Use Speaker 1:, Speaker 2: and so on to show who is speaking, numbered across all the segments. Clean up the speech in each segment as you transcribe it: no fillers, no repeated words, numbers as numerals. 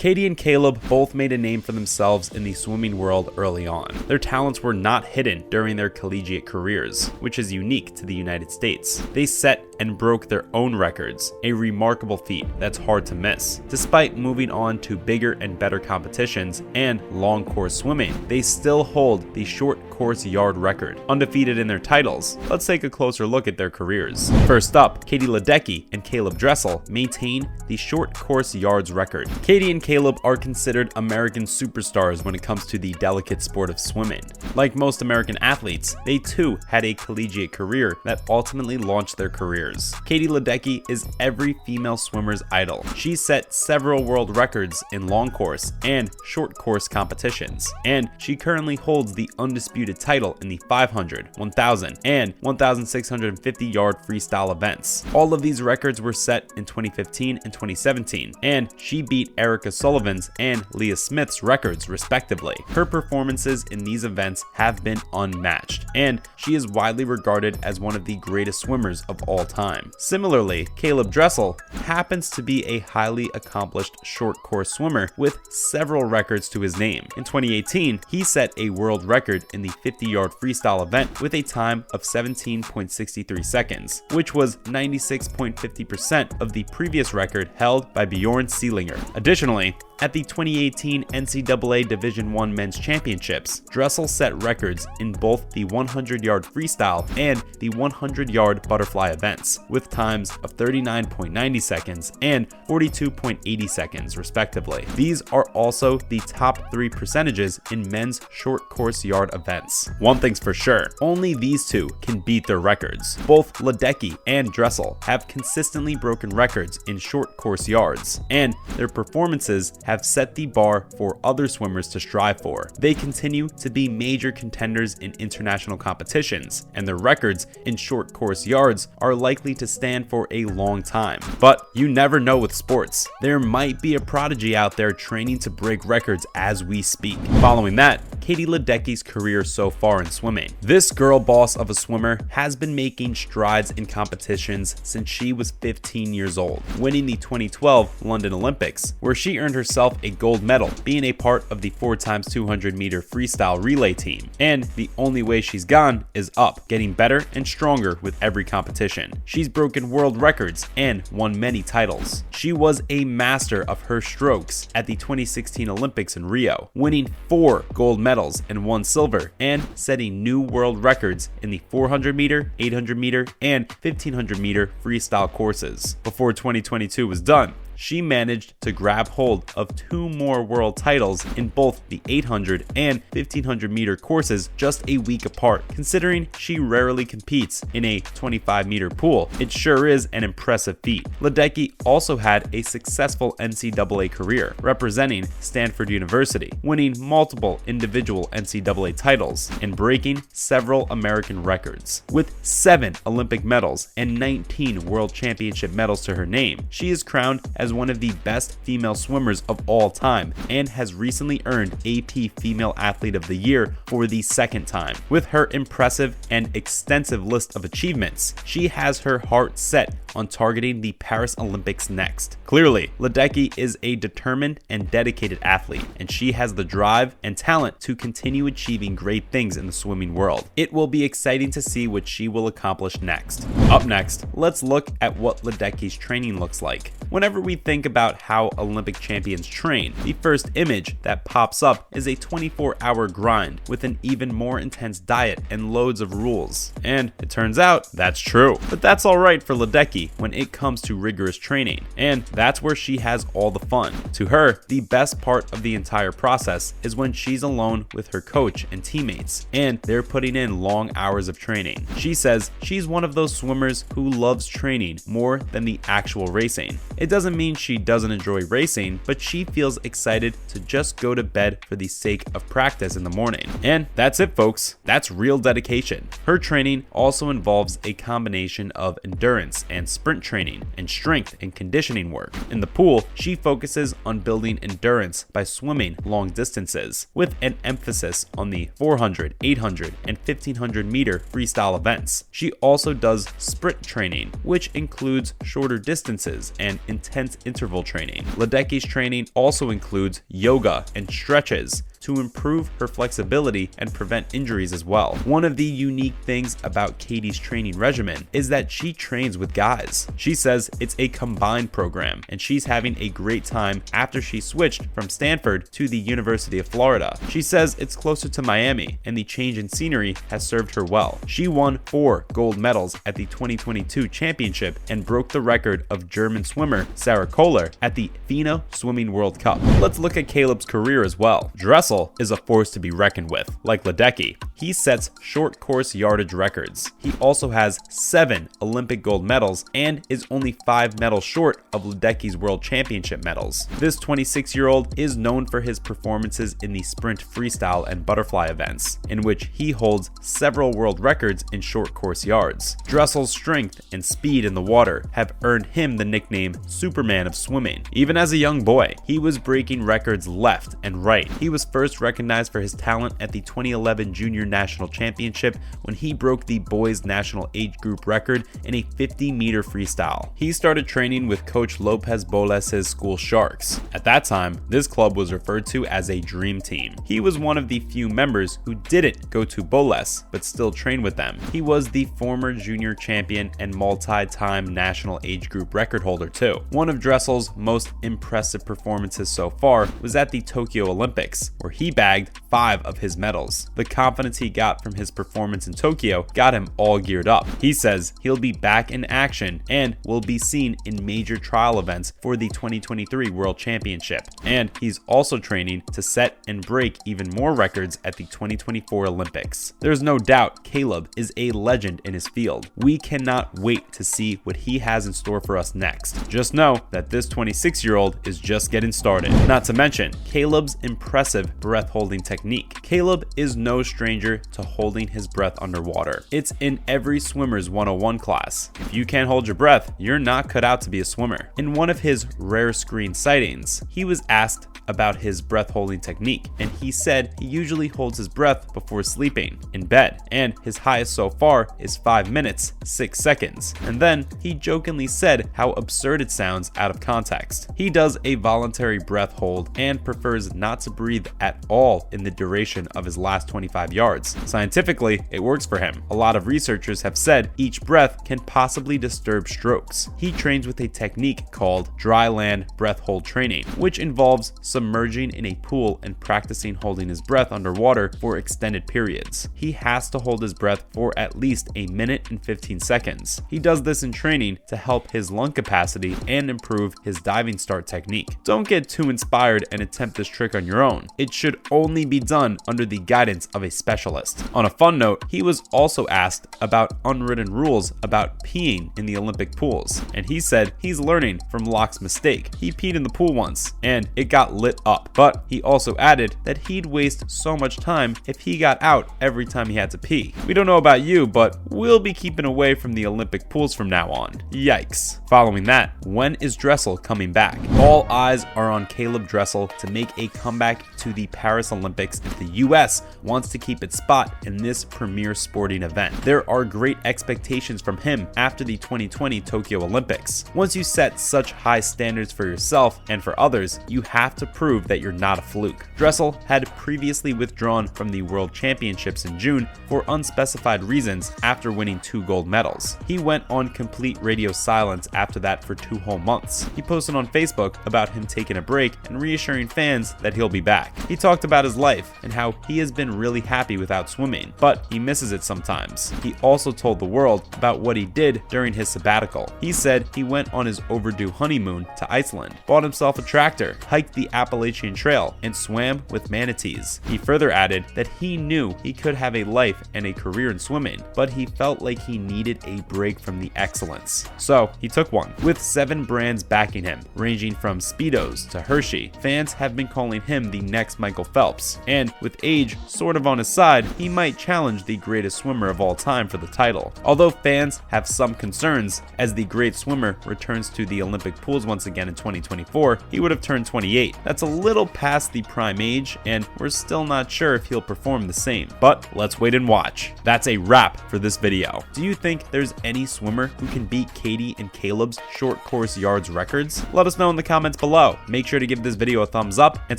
Speaker 1: Katie and Caeleb both made a name for themselves in the swimming world early on. Their talents were not hidden during their collegiate careers, which is unique to the United States. They set and broke their own records, a remarkable feat that's hard to miss. Despite moving on to bigger and better competitions and long course swimming, they still hold the short course yard record, undefeated in their titles. Let's take a closer look at their careers. First up, Katie Ledecky and Caeleb Dressel maintain the short course yards record. Katie and Caeleb are considered American superstars when it comes to the delicate sport of swimming. Like most American athletes, they too had a collegiate career that ultimately launched their careers. Katie Ledecky is every female swimmer's idol. She set several world records in long course and short course competitions, and she currently holds the undisputed title in the 500, 1000, and 1650 yard freestyle events. All of these records were set in 2015 and 2017, and she beat Erica Sullivan's and Leah Smith's records respectively. Her performances in these events have been unmatched, and she is widely regarded as one of the greatest swimmers of all time. Similarly, Caeleb Dressel happens to be a highly accomplished short course swimmer with several records to his name. In 2018, he set a world record in the 50-yard freestyle event with a time of 17.63 seconds, which was 96.50% of the previous record held by Bjorn Seelinger. Additionally, at the 2018 NCAA Division I Men's Championships, Dressel set records in both the 100-yard freestyle and the 100-yard butterfly events, with times of 39.90 seconds and 42.80 seconds, respectively. These are also the top 3 percentages in men's short course yard events. One thing's for sure, only these two can beat their records. Both Ledecky and Dressel have consistently broken records in short course yards, and their performances have set the bar for other swimmers to strive for. They continue to be major contenders in international competitions, and their records in short course yards are likely to stand for a long time. But you never know with sports. There might be a prodigy out there training to break records as we speak. Following that, Katie Ledecky's career so far in swimming. This girl boss of a swimmer has been making strides in competitions since she was 15 years old, winning the 2012 London Olympics, where she earned herself a gold medal, being a part of the 4x200 meter freestyle relay team. And the only way she's gone is up, getting better and stronger with every competition. She's broken world records and won many titles. She was a master of her strokes at the 2016 Olympics in Rio, winning 4 gold medals and 1 silver, and setting new world records in the 400 meter, 800 meter, and 1500 meter freestyle courses. Before 2022 was done, she managed to grab hold of 2 more world titles in both the 800 and 1500 meter courses just a week apart. Considering she rarely competes in a 25 meter pool, it sure is an impressive feat. Ledecky also had a successful NCAA career, representing Stanford University, winning multiple individual NCAA titles and breaking several American records. With 7 Olympic medals and 19 World Championship medals to her name, she is crowned as one of the best female swimmers of all time and has recently earned AP Female Athlete of the Year for the 2nd time. With her impressive and extensive list of achievements, she has her heart set on targeting the Paris Olympics next. Clearly, Ledecky is a determined and dedicated athlete, and she has the drive and talent to continue achieving great things in the swimming world. It will be exciting to see what she will accomplish next. Up next, let's look at what Ledecky's training looks like. Whenever we think about how Olympic champions train, the first image that pops up is a 24-hour grind with an even more intense diet and loads of rules. And it turns out that's true. But that's alright for Ledecky when it comes to rigorous training, and that's where she has all the fun. To her, the best part of the entire process is when she's alone with her coach and teammates, and they're putting in long hours of training. She says she's one of those swimmers who loves training more than the actual racing. It doesn't mean she doesn't enjoy racing, but she feels excited to just go to bed for the sake of practice in the morning. And that's it, folks. That's real dedication. Her training also involves a combination of endurance and sprint training and strength and conditioning work. In the pool, she focuses on building endurance by swimming long distances, with an emphasis on the 400, 800, and 1500 meter freestyle events. She also does sprint training, which includes shorter distances and intense intense interval training. Ledecky's training also includes yoga and stretches to improve her flexibility and prevent injuries as well. One of the unique things about Katie's training regimen is that she trains with guys. She says it's a combined program, and she's having a great time after she switched from Stanford to the University of Florida. She says it's closer to Miami, and the change in scenery has served her well. She won 4 gold medals at the 2022 championship and broke the record of German swimmer Sarah Kohler at the FINA Swimming World Cup. Let's look at Caeleb's career as well. Dressel is a force to be reckoned with. Like Ledecky, he sets short course yardage records. He also has 7 Olympic gold medals and is only 5 medals short of Ledecky's World Championship medals. This 26-year-old is known for his performances in the sprint freestyle and butterfly events, in which he holds several world records in short course yards. Dressel's strength and speed in the water have earned him the nickname Superman of swimming. Even as a young boy, he was breaking records left and right. He was first recognized for his talent at the 2011 Junior National Championship when he broke the boys' national age group record in a 50-meter freestyle. He started training with Coach Lopez Boles' school Sharks. At that time, this club was referred to as a dream team. He was one of the few members who didn't go to Boles but still trained with them. He was the former junior champion and multi-time national age group record holder too. One of Dressel's most impressive performances so far was at the Tokyo Olympics, where he bagged 5 of his medals. The confidence he got from his performance in Tokyo got him all geared up. He says he'll be back in action and will be seen in major trial events for the 2023 World Championship. And he's also training to set and break even more records at the 2024 Olympics. There's no doubt Caeleb is a legend in his field. We cannot wait to see what he has in store for us next. Just know that this 26-year-old is just getting started. Not to mention Caeleb's impressive breath holding technique. Caeleb is no stranger to holding his breath underwater. It's in every swimmer's 101 class. If you can't hold your breath, you're not cut out to be a swimmer. In one of his rare screen sightings, he was asked about his breath holding technique, and he said he usually holds his breath before sleeping in bed, and his highest so far is 5 minutes 6 seconds. And then he jokingly said how absurd it sounds out of context. He does a voluntary breath hold and prefers not to breathe at all in the duration of his last 25 yards. Scientifically, it works for him. A lot of researchers have said each breath can possibly disturb strokes. He trains with a technique called dry land breath hold training, which involves submerging in a pool and practicing holding his breath underwater for extended periods. He has to hold his breath for at least 1 minute and 15 seconds. He does this in training to help his lung capacity and improve his diving start technique. Don't get too inspired and attempt this trick on your own. It should only be done under the guidance of a specialist. On a fun note, he was also asked about unwritten rules about peeing in the Olympic pools, and he said he's learning from Locke's mistake. He peed in the pool once, and it got lit up, but he also added that he'd waste so much time if he got out every time he had to pee. We don't know about you, but we'll be keeping away from the Olympic pools from now on. Yikes. Following that, when is Dressel coming back? All eyes are on Caeleb Dressel to make a comeback to the Paris Olympics if the US wants to keep its spot in this premier sporting event. There are great expectations from him after the 2020 Tokyo Olympics. Once you set such high standards for yourself and for others, you have to prove that you're not a fluke. Dressel had previously withdrawn from the World Championships in June for unspecified reasons after winning 2 gold medals. He went on complete radio silence after that for 2 whole months. He posted on Facebook about him taking a break and reassuring fans that he'll be back. He talked about his life and how he has been really happy without swimming, but he misses it sometimes. He also told the world about what he did during his sabbatical. He said he went on his overdue honeymoon to Iceland, bought himself a tractor, hiked the Appalachian Trail, and swam with manatees. He further added that he knew he could have a life and a career in swimming, but he felt like he needed a break from the excellence. So he took one. With 7 brands backing him, ranging from Speedos to Hershey, fans have been calling him the next Michael Phelps. And with with age sort of on his side, he might challenge the greatest swimmer of all time for the title. Although fans have some concerns, as the great swimmer returns to the Olympic pools once again in 2024, he would have turned 28. That's a little past the prime age, and we're still not sure if he'll perform the same. But let's wait and watch. That's a wrap for this video. Do you think there's any swimmer who can beat Katie and Caleb's short course yards records? Let us know in the comments below. Make sure to give this video a thumbs up and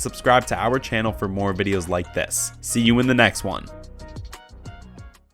Speaker 1: subscribe to our channel for more videos like this. See you in the next one.